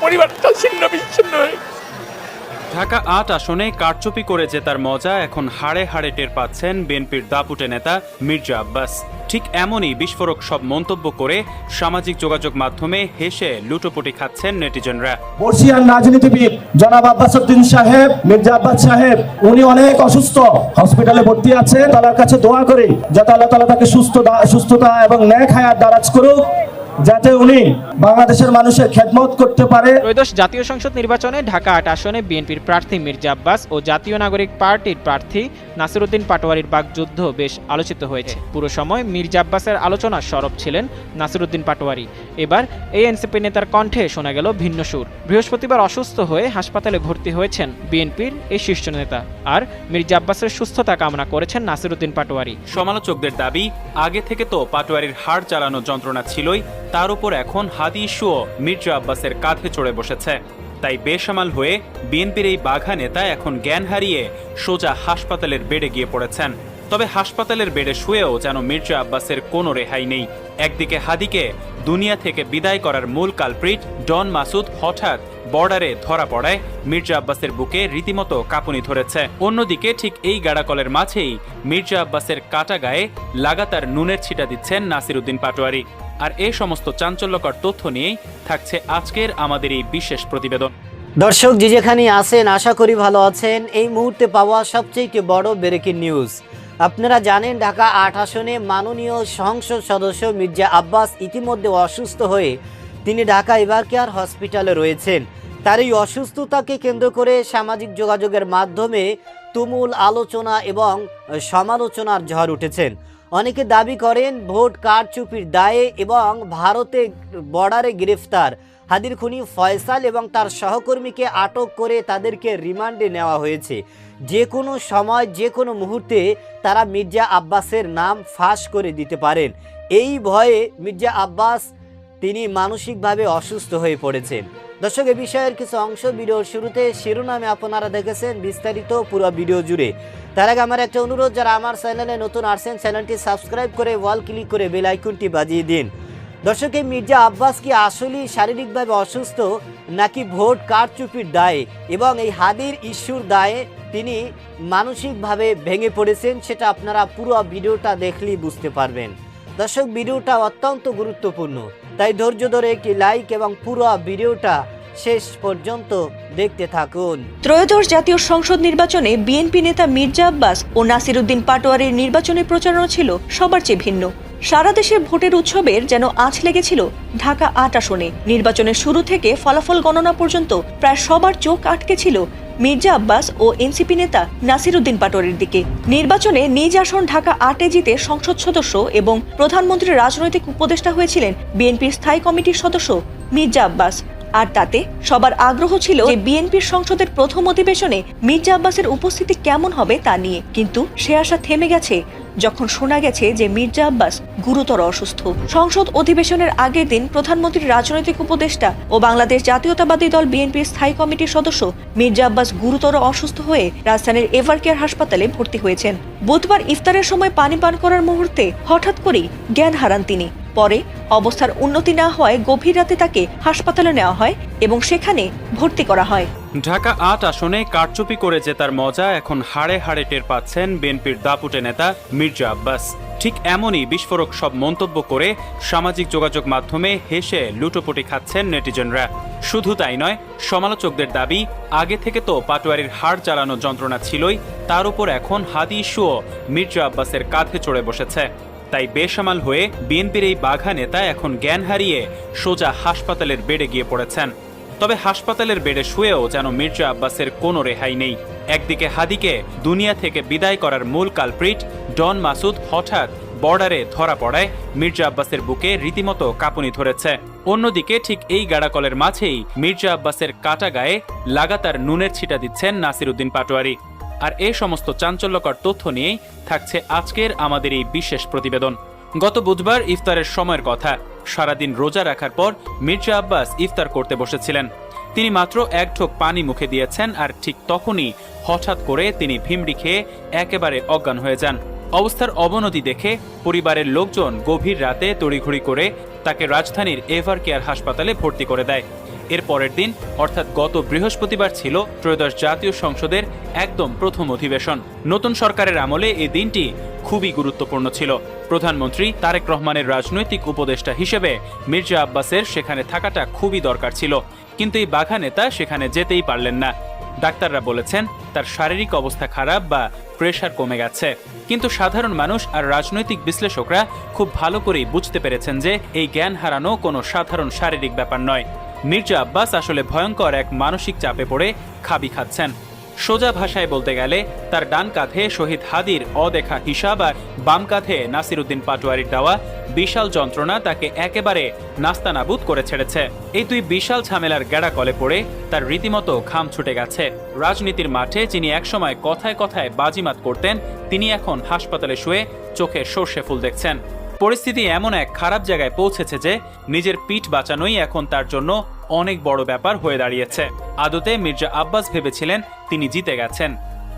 পরিবারটা ছিন্ন বিচ্ছিন্ন হয়ে। ঢাকা ৮ আসনে কারচুপি করে জেতার মজা এখন হাড়ে হাড়ে টের পাচ্ছেন বিএনপির দাপুটে নেতা মির্জা আব্বাস। ঠিক এমনই বিস্ফোরক সব মন্তব্য করে সামাজিক যোগাযোগ মাধ্যমে হেসে লুটোপুটি খাচ্ছেন নেটিজনরা। বর্ষিয়ান রাজনীতিবিদ জনাব আব্বাস উদ্দিন সাহেব, মির্জা আব্বাস সাহেব, উনি অনেক অসুস্থ, হসপিটালে ভর্তি আছে। তার কাছে দোয়া করি যাতে আল্লাহ তাআলা তাকে সুস্থতা এবং নেক হায়াত দারাজ করুক, যাতে উনি বাংলাদেশের মানুষের খেদমত করতে পারে। ত্রয়োদশ জাতীয় সংসদ নির্বাচনে ঢাকা ৮ আসনে বিএনপির প্রার্থী মির্জা আব্বাস ও জাতীয় নাগরিক পার্টির প্রার্থী নাসিরউদ্দিন পাটোয়ারির বাগযুদ্ধ বেশ আলোচিত হয়েছে। পুরো সময় মির্জা আব্বাসের আলোচনার সরব ছিলেন নাসিরউদ্দিন পাটোয়ারি। এবার এই এনসিপি নেতার কণ্ঠে শোনা গেল ভিন্ন সুর। বৃহস্পতিবার অসুস্থ হয়ে হাসপাতালে ভর্তি হয়েছেন বিএনপির এই শীর্ষ নেতা, আর মির্জা আব্বাসের সুস্থতা কামনা করেছেন নাসিরউদ্দিন পাটোয়ারি। সমালোচকদের দাবি, আগে থেকে তো পাটোয়ারির হাড় চালানো যন্ত্রণা ছিলই, তার উপর এখন হাদি ইস্যুও মির্জা আব্বাসের কাঁধে চড়ে বসেছে। তাই বেসামাল হয়ে বিএনপির এই বাঘা নেতা এখন জ্ঞান হারিয়ে সোজা হাসপাতালের বেডে গিয়ে পড়েছেন। তবে হাসপাতালের বেডে শুয়েও যেন মির্জা আব্বাসের কোনো রেহাই নেই। একদিকে হাদিকে দুনিয়া থেকে বিদায় করার মূল কালপ্রিট ডন মাসুদ হঠাৎ বর্ডারে ধরা পড়ায় মির্জা আব্বাসের বুকে রীতিমতো কাঁপুনি ধরেছে। অন্যদিকে ঠিক এই গাড়াকলের মাঝেই মির্জা আব্বাসের কাটা গায়ে লাগাতার নুনের ছিটা দিচ্ছেন নাসিরউদ্দিন পাটোয়ারি। আর এই সমস্ত চাঞ্চল্যকর তথ্য নিয়েই থাকছে আজকের আমাদের এই বিশেষ প্রতিবেদন। দর্শক যে যেখানে আছেন আশা করি ভালো আছেন। এই মুহূর্তে পাওয়া সবচেয়ে বড় ব্রেকিং নিউজ। আপনারা জানেন ঢাকা ৮ আসনে মাননীয় সংসদ সদস্য মির্জা আব্বাস ইতিমধ্যে অসুস্থ হয়ে তিনি ঢাকা এভারকেয়ার হসপিটালে রয়েছেন। তার এই অসুস্থতাকে কেন্দ্র করে সামাজিক যোগাযোগের মাধ্যমে তুমুল আলোচনা এবং সমালোচনার ঝড় উঠেছেন। অনেকে দাবি করেন ভোট কারচুপির দায়ে এবং ভারতে বর্ডারে গ্রেফতার হাদির খুনি ফয়সাল এবং তার সহকর্মীকে আটক করে তাদেরকে রিমান্ডে নেওয়া হয়েছে। যে কোনো সময় যে কোনো মুহূর্তে তারা মির্জা আব্বাসের নাম ফাঁস করে দিতে পারেন। এই ভয়ে মির্জা আব্বাস তিনি মানসিকভাবে অসুস্থ হয়ে পড়েছেন। দর্শক, এ বিষয়ের কিছু অংশ ভিডিওর শুরুতে শিরোনামে আপনারা দেখেছেন, বিস্তারিত পুরো ভিডিও জুড়ে। তার আগে আমার একটা অনুরোধ, যারা আমার চ্যানেলে নতুন আসছেন চ্যানেলটি সাবস্ক্রাইব করে ওয়াল ক্লিক করে বেল আইকনটি বাজিয়ে দিন। দর্শক, এই মির্জা আব্বাস কি আসলেই শারীরিকভাবে অসুস্থ নাকি ভোট কারচুপির দায়ে এবং এই হাদির ইস্যুর দায়ে তিনি মানসিকভাবে ভেঙে পড়েছেন, সেটা আপনারা পুরো ভিডিওটা দেখলেই বুঝতে পারবেন। দর্শক, ভিডিওটা অত্যন্ত গুরুত্বপূর্ণ, তাই ধৈর্য ধরে একটি লাইক এবং পুরো ভিডিওটা শেষ পর্যন্ত দেখতে থাকুন। ত্রয়োদশ জাতীয় সংসদ নির্বাচনে বিএনপি নেতা মির্জা আব্বাস ও নাসিরউদ্দিন পাটোয়ারির নির্বাচনী প্রচারণা ছিল সবার চেয়ে ভিন্ন। সারা দেশে ভোটের উৎসবের যেন আঁচ লেগেছিল ঢাকা ৮ আসনে। নির্বাচনের শুরু থেকে ফলাফল গণনা পর্যন্ত প্রায় সবার চোখ আটকে ছিল মির্জা আব্বাস ও এনসিপি নেতা নাসিরউদ্দিন পাটোয়ারির দিকে। নির্বাচনে নিজ আসন ঢাকা ৮-এ জিতে সংসদ সদস্য এবং প্রধানমন্ত্রীর রাজনৈতিক উপদেষ্টা হয়েছিলেন বিএনপির স্থায়ী কমিটির সদস্য মির্জা আব্বাস। আর তাতে সবার আগ্রহ ছিল যে বিএনপির সংসদের প্রথম অধিবেশনে মির্জা আব্বাসের উপস্থিতি কেমন হবে তা নিয়ে। কিন্তু সে আশা থেমে গেছে যখন শোনা গেছে যে মির্জা আব্বাস গুরুতর অসুস্থ। সংসদ অধিবেশনের আগের দিন প্রধানমন্ত্রীর রাজনৈতিক উপদেষ্টা ও বাংলাদেশ জাতীয়তাবাদী দল বিএনপির স্থায়ী কমিটির সদস্য মির্জা আব্বাস গুরুতর অসুস্থ হয়ে রাজধানীর এভারকেয়ার হাসপাতালে ভর্তি হয়েছেন। বুধবার ইফতারের সময় পানি পান করার মুহূর্তে হঠাৎ করেই জ্ঞান হারান তিনি। পরে অবস্থার উন্নতি না হওয়ায় গভীর রাতে তাকে হাসপাতালে নেওয়া হয় এবং সেখানে ভর্তি করা হয়। ঢাকা ৮ আসনে কারচুপি করে জেতার মজা এখন হাড়ে হাড়ে টের পাচ্ছেন বিএনপির দাপুটে নেতা মির্জা আব্বাস। ঠিক এমনই বিস্ফোরক সব মন্তব্য করে সামাজিক যোগাযোগ মাধ্যমে হেসে লুটোপুটি খাচ্ছেন নেটিজনরা। শুধু তাই নয়, সমালোচকদের দাবি, আগে থেকে তো পাটোয়ারির হাড় চালানো যন্ত্রণা ছিলই, তার উপর এখন হাদি ইস্যুও মির্জা আব্বাসের কাঁধে চড়ে বসেছে। তাই বেসামাল হয়ে বিএনপির এই বাঘা নেতা এখন জ্ঞান হারিয়ে সোজা হাসপাতালের বেডে গিয়ে পড়েছেন। তবে হাসপাতালের বেডে শুয়েও যেন মির্জা আব্বাসের কোনো রেহাই নেই। একদিকে হাদিকে দুনিয়া থেকে বিদায় করার মূল কালপ্রিট ডন মাসুদ হঠাৎ বর্ডারে ধরা পড়ায় মির্জা আব্বাসের বুকে রীতিমতো কাঁপুনি ধরেছে। অন্যদিকে ঠিক এই গাড়াকলের মাঝেই মির্জা আব্বাসের কাটা গায়ে লাগাতার নুনের ছিটা দিচ্ছেন নাসিরউদ্দিন পাটোয়ারি। আর এই সমস্ত চাঞ্চল্যকর তথ্য নিয়েই থাকছে আজকের আমাদের এই বিশেষ প্রতিবেদন। গত বুধবার ইফতারের সময়ের কথা। সারাদিন রোজা রাখার পর মির্জা আব্বাস ইফতার করতে বসেছিলেন। তিনি মাত্র এক ঢোক পানি মুখে দিয়েছেন, আর ঠিক তখনই হঠাৎ করে তিনি ভিমড়ি খেয়ে একেবারে অজ্ঞান হয়ে যান। অবস্থার অবনতি দেখে পরিবারের লোকজন গভীর রাতে তড়িঘড়ি করে তাকে রাজধানীর এভারকেয়ার হাসপাতালে ভর্তি করে দেয়। এর পরের দিন অর্থাৎ গত বৃহস্পতিবার ছিল ত্রয়োদশ জাতীয় সংসদের একদম প্রথম অধিবেশন। নতুন সরকারের আমলে এই দিনটি খুবই গুরুত্বপূর্ণ ছিল। প্রধানমন্ত্রী তারেক রহমানের রাজনৈতিক উপদেষ্টা হিসেবে মির্জা আব্বাসের সেখানে থাকাটা খুবই দরকার ছিল, কিন্তু এই বাঘা নেতা সেখানে যেতেই পারলেন না। ডাক্তাররা বলেছেন তার শারীরিক অবস্থা খারাপ বা প্রেশার কমে গেছে, কিন্তু সাধারণ মানুষ আর রাজনৈতিক বিশ্লেষকরা খুব ভালো করেই বুঝতে পেরেছেন যে এই জ্ঞান হারানো কোনো সাধারণ শারীরিক ব্যাপার নয়। মির্জা আব্বাস আসলে ভয়ঙ্কর এক মানসিক চাপে পড়ে খাবি খাচ্ছেন। সোজা ভাষায় বলতে গেলে তার ডান কাঁধে শহীদ হাদির অদেখা হিসাব আর বাম কাঁধে নাসিরউদ্দিন পাটোয়ারির দেওয়া বিশাল যন্ত্রণা তাকে একেবারে নাস্তানাবুদ করে ছেড়েছে। এই দুই বিশাল ঝামেলার গেড়া কলে পড়ে তার রীতিমতো ঘাম ছুটে গেছে। রাজনীতির মাঠে যিনি একসময় কথায় কথায় বাজিমাত করতেন, তিনি এখন হাসপাতালে শুয়ে চোখে সর্ষে ফুল দেখছেন। পরিস্থিতি এমন এক খারাপ জায়গায় পৌঁছেছে যে নিজের পিঠ বাঁচানোই এখন তার জন্য অনেক বড় ব্যাপার হয়ে দাঁড়িয়েছে। আদতে মির্জা আব্বাস ভেবেছিলেন তিনি জিতে গেছেন,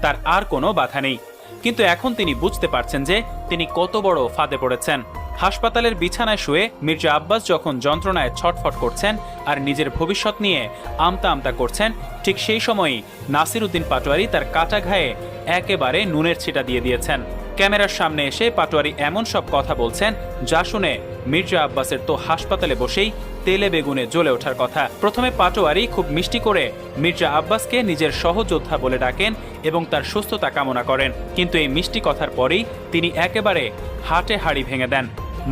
তার আর কোনো বাধা নেই, কিন্তু এখন তিনি বুঝতে পারছেন যে তিনি কত বড় ফাঁদে পড়েছেন। হাসপাতালের বিছানায় শুয়ে মির্জা আব্বাস যখন যন্ত্রণায় ছটফট করছেন আর নিজের ভবিষ্যৎ নিয়ে আমতা আমতা করছেন, ঠিক সেই সময়ই নাসিরউদ্দিন পাটোয়ারি তার কাটা ঘায়ে একেবারে নুনের ছিটা দিয়ে দিয়েছেন। ক্যামেরার সামনে এসে পাটোয়ারি এমন সব কথা বলছেন যা শুনে মির্জা আব্বাসের তো হাসপাতালে বসেই তেলে বেগুনে জ্বলে ওঠার কথা। প্রথমে পাটোয়ারি খুব মিষ্টি করে মির্জা আব্বাসকে নিজের সহযোদ্ধা বলে ডাকেন এবং তার সুস্থতা কামনা করেন, কিন্তু এই মিষ্টি কথার পরেই তিনি একেবারে হাটে হাড়ি ভেঙে দেন।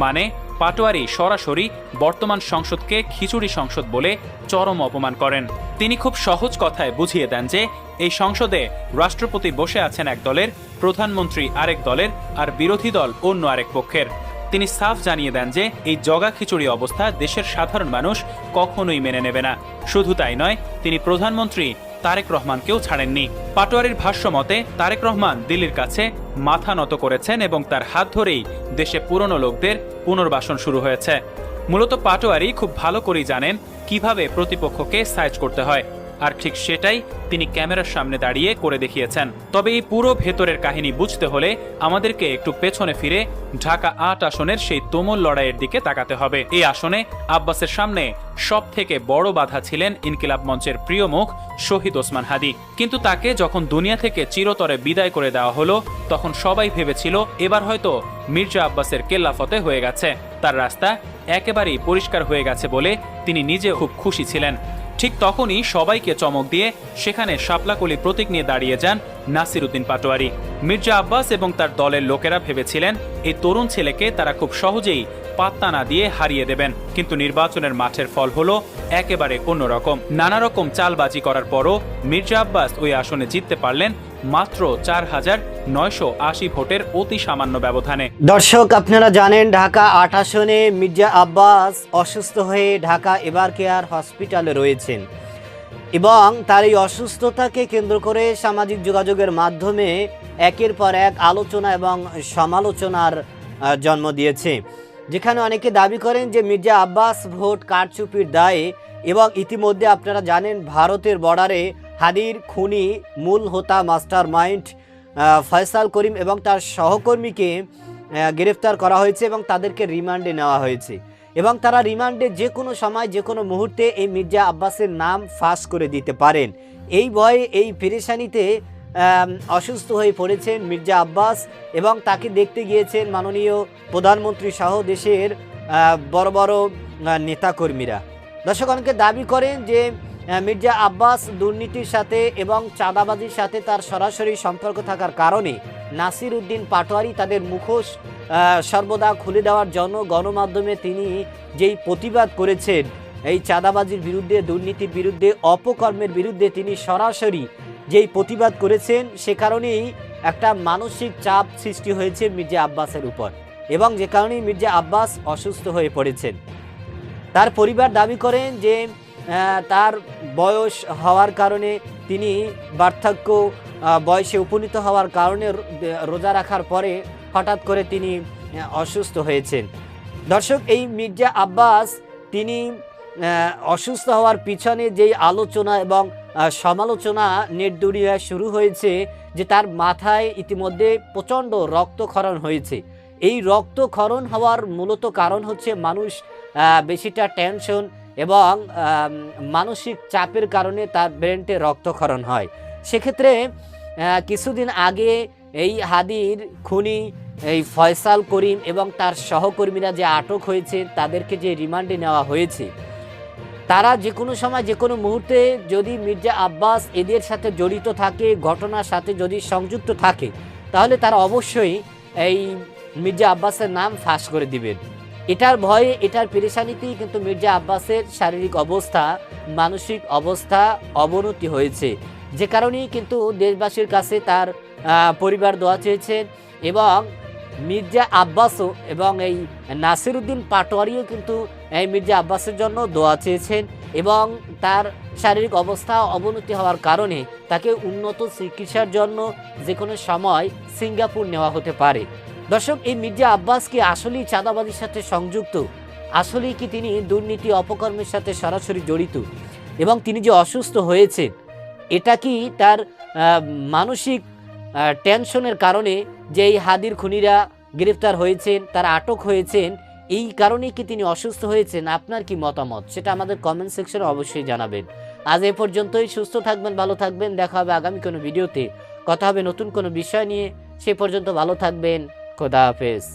মানে পাটোয়ারি সরাসরি বর্তমান সংসদকে খিচুড়ি সংসদ বলে চরম অপমান করেন। তিনি খুব সহজ কথায় বুঝিয়ে দেন যে এই সংসদে রাষ্ট্রপতি বসে আছেন এক দলের, প্রধানমন্ত্রী আরেক দলের, আর বিরোধী দল অন্য আরেক পক্ষের। তিনি সাফ জানিয়ে দেন যে এই জগা খিচুড়ি অবস্থা দেশের সাধারণ মানুষ কখনোই মেনে নেবে না। শুধু তাই নয়, তিনি প্রধানমন্ত্রী তারেক রহমানকেও ছাড়েননি। পাটোয়ারির ভাষ্য মতে তারেক রহমান দিল্লির কাছে মাথা নত করেছেন এবং তার হাত ধরেই দেশে পুরনো লোকদের পুনর্বাসন শুরু হয়েছে। মূলত পাটোয়ারি খুব ভালো করেই জানেন কিভাবে প্রতিপক্ষকে সাইজ করতে হয়, আর ঠিক সেটাই তিনি ক্যামেরার সামনে দাঁড়িয়ে করে দেখিয়েছেন। তবে এই পুরো ভেতরের কাহিনী বুঝতে হলে আমাদেরকে একটু পেছনে ফিরে ঢাকা ৮ আসনের সেই তুমুল লড়াইয়ের দিকে তাকাতে হবে। এই আসনে আব্বাসের সামনে সব থেকে বড় বাধা ছিলেন ইনকিলাব মঞ্চের প্রিয় মুখ শহীদ ওসমান হাদি। কিন্তু তাকে যখন দুনিয়া থেকে চিরতরে বিদায় করে দেওয়া হলো, তখন সবাই ভেবেছিল এবার হয়তো মির্জা আব্বাসের কেল্লাফতে হয়ে গেছে, তার রাস্তা একেবারেই পরিষ্কার হয়ে গেছে বলে তিনি নিজে খুব খুশি ছিলেন। ঠিক তখনই সবাইকে চমক দিয়ে সেখানে শাপলাকলি প্রতীক নিয়ে দাঁড়িয়ে যান নাসিরউদ্দিন পাটোয়ারি। মির্জা আব্বাস এবং তার দলের লোকেরা ভেবেছিলেন এই তরুণ ছেলেকে তারা খুব সহজেই পাত্তা না দিয়ে হারিয়ে দেবেন, কিন্তু নির্বাচনের মাঠের ফল হলো একেবারে অন্যরকম। নানা রকম চালবাজি করার পরও মির্জা আব্বাস ওই আসনে জিততে পারলেন মাত্র ৪,৯৮০ ভোটের অতি সামান্য ব্যবধানে। দর্শক, আপনারা জানেন ঢাকা ৮ আসনে মির্জা আব্বাস অসুস্থ হয়ে ঢাকা এভার কেয়ার হসপিটালে রয়েছেন এবং তার এই অসুস্থতাকে কেন্দ্র করে সামাজিক যোগাযোগের মাধ্যমে একের পর এক আলোচনা এবং সমালোচনার জন্ম দিয়েছে, যেখানে অনেকে দাবি করেন যে মির্জা আব্বাস ভোট কারচুপির দায়ে, এবং ইতিমধ্যে আপনারা জানেন ভারতের বর্ডারে হাদির খুনি মূল হোতা মাস্টার মাইন্ড ফয়সাল করিম এবং তার সহকর্মীকে গ্রেফতার করা হয়েছে এবং তাদেরকে রিমান্ডে নেওয়া হয়েছে, এবং তারা রিমান্ডে যে কোনো সময় যে কোনো মুহূর্তে এই মির্জা আব্বাসের নাম ফাঁস করে দিতে পারেন। এই ভয়ে এই পেরেশানিতে অসুস্থ হয়ে পড়েছেন মির্জা আব্বাস এবং তাকে দেখতে গিয়েছেন মাননীয় প্রধানমন্ত্রী সহ দেশের বড় বড় নেতাকর্মীরা। দর্শক, অনেকে দাবি করেন যে মির্জা আব্বাস দুর্নীতির সাথে এবং চাঁদাবাজির সাথে তার সরাসরি সম্পর্ক থাকার কারণে নাসিরউদ্দিন পাটোয়ারি তাদের মুখোশ সর্বদা খুলে দেওয়ার জন্য গণমাধ্যমে তিনি যেই প্রতিবাদ করেছেন, এই চাঁদাবাজির বিরুদ্ধে, দুর্নীতির বিরুদ্ধে, অপকর্মের বিরুদ্ধে তিনি সরাসরি যেই প্রতিবাদ করেছেন, সে কারণেই একটা মানসিক চাপ সৃষ্টি হয়েছে মির্জা আব্বাসের উপর, এবং যে কারণেই মির্জা আব্বাস অসুস্থ হয়ে পড়েছেন। তার পরিবার দাবি করেন যে তার বয়স হওয়ার কারণে, তিনি বার্ধক্য বয়সে উপনীত হওয়ার কারণে রোজা রাখার পরে হঠাৎ করে তিনি অসুস্থ হয়েছেন। দর্শক, এই মির্জা আব্বাস তিনি অসুস্থ হওয়ার পিছনে যেই আলোচনা এবং সমালোচনা নেট দুনিয়ায় শুরু হয়েছে যে তার মাথায় ইতিমধ্যে প্রচণ্ড রক্তক্ষরণ হয়েছে। এই রক্তক্ষরণ হওয়ার মূলত কারণ হচ্ছে মানুষ বেশিটা টেনশন এবং মানসিক চাপের কারণে তার ব্রেনটে রক্তক্ষরণ হয়। সেক্ষেত্রে কিছুদিন আগে এই হাদির খুনি এই ফয়সাল করিম এবং তার সহকর্মীরা যে আটক হয়েছে, তাদেরকে যে রিমান্ডে নেওয়া হয়েছে, তারা যে কোনো সময় যে কোনো মুহূর্তে যদি মির্জা আব্বাস এদের সাথে জড়িত থাকে, ঘটনার সাথে যদি সংযুক্ত থাকে, তাহলে তারা অবশ্যই এই মির্জা আব্বাসের নাম ফাঁস করে দিবেন। এটার ভয়ে, এটার পেরেশানিতেই কিন্তু মির্জা আব্বাসের শারীরিক অবস্থা, মানসিক অবস্থা অবনতি হয়েছে, যে কারণেই কিন্তু দেশবাসীর কাছে তার পরিবার দোয়া চেয়েছেন এবং মির্জা আব্বাসও এবং এই নাসিরউদ্দিন পাটোয়ারিও কিন্তু এই মির্জা আব্বাসের জন্য দোয়া চেয়েছেন এবং তার শারীরিক অবস্থা অবনতি হওয়ার কারণে তাকে উন্নত চিকিৎসার জন্য যে কোনো সময় সিঙ্গাপুর নেওয়া হতে পারে। দর্শক, এই মির্জা আব্বাস কি আসলেই চাঁদাবাজির সাথে সংযুক্ত? আসলেই কি তিনি দুর্নীতি অপকর্মের সাথে সরাসরি জড়িত? এবং তিনি যে অসুস্থ হয়েছেন, এটা কি তার মানসিক টেনশনের কারণে যে এই হাদির খুনিরা গ্রেফতার হয়েছেন, তারা আটক হয়েছেন, এই কারণেই কি তিনি অসুস্থ হয়েছেন? আপনার কি মতামত সেটা আমাদের কমেন্ট সেকশনে অবশ্যই জানাবেন। আজ এ পর্যন্তই। সুস্থ থাকবেন, ভালো থাকবেন। দেখা হবে আগামী কোনো ভিডিওতে, কথা হবে নতুন কোনো বিষয় নিয়ে। সে পর্যন্ত ভালো থাকবেন। খোদা হাফেজ।